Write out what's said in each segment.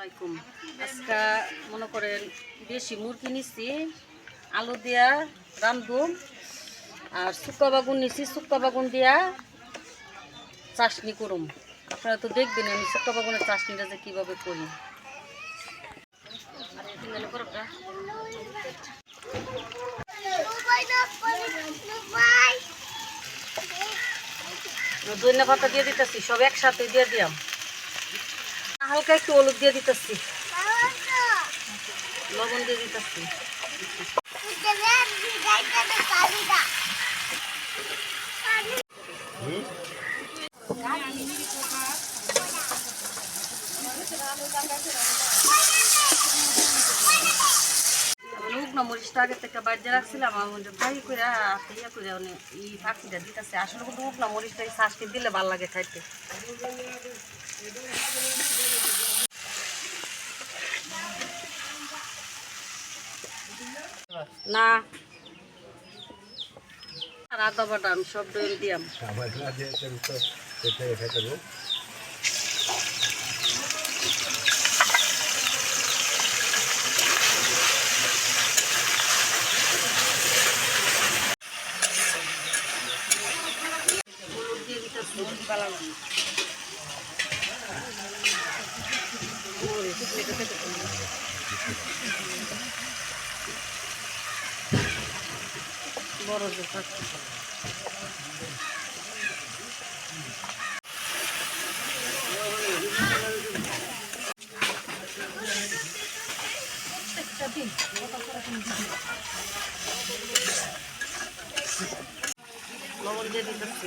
আলাইকুম। আজকে মনে করেন দেশি মুরগি নিচ্ছি, আলু দিয়া রান্ধুম, আর শুক্কা বাগুন নিচ্ছি, শুক্কা বাগুন দিয়া চাটনি করুম। আপনারা তো দেখবেন আমি শুক্কা বাগুনের চাটনিটা যে কীভাবে করি। ধনিয়া পাতা দিয়ে দিতেছি, সব একসাথে দিয়ে দিলাম। হালকা একটু হলুদ দিয়ে দিতেছি, লবণ দিয়ে দিতেছি। শুকনো মরিচটা আগে থেকে বাজিয়ে রাখছিলাম, আমার ভাই করে ইয়া করে এই পাখিটা দিতেছে। আসলে কিন্তু শুকনো মরিচটা এই শাঁসটি দিলে ভালো লাগে খাইতে। না আর আদা বাটা আমি সব দই দিয়াম। হলুদ দিয়ে দিতেছি, বড় যে লবণ দিয়ে দিতেছি,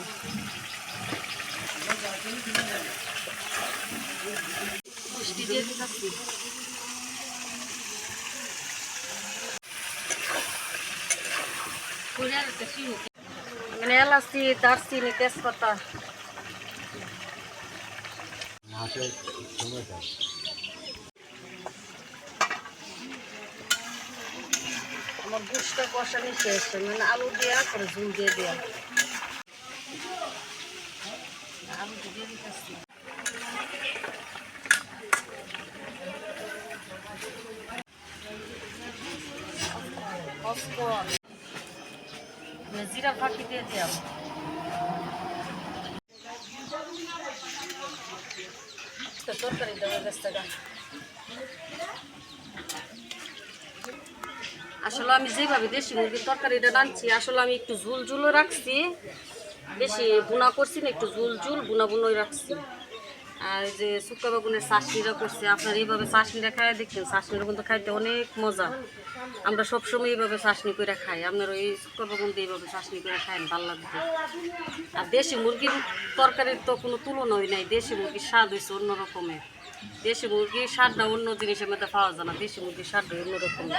মিষ্টি দিয়ে দিতেছি, মানে এলাচি, দারচিনি, তেজপাতা। আমার গুষ্টা কষানি শেষ, মানে আলু দিয়ে করে ঝুল দিয়ে দেওয়া। আলু দিয়ে দিতেছি, জিরা ফাঁকি দিয়ে দিলাম। তরকারি দেওয়া গাছটা আসলে আমি যেভাবে দেশি মুরগির তরকারিটা রাঁধছি, আসলে আমি একটু ঝুল ঝুলও রাখছি, বেশি বুনা করছি না, একটু ঝুল ঝুল বুনা বুনোই রাখছি। আর যে শুক্কা বাগুনের চাটনিটা করছি, আপনার এইভাবে চাটনিটা খাই দেখছেন, চাটনিটা কিন্তু খাইতে অনেক মজা। আমরা সবসময় এইভাবে চাটনি করে খাই, আপনার ওই শুক্কা বাগুন দিয়ে এইভাবে চাটনি করে খাইন, ভালো লাগবে। আর দেশি মুরগির তরকারির তো কোনো তুলনাই নাই, দেশি মুরগির স্বাদ হয়েছে অন্য রকমের। দেশি মুরগির স্বাদটা অন্য জিনিসের মধ্যে পাওয়া যায় না, দেশি মুরগির স্বাদটা অন্য রকমের।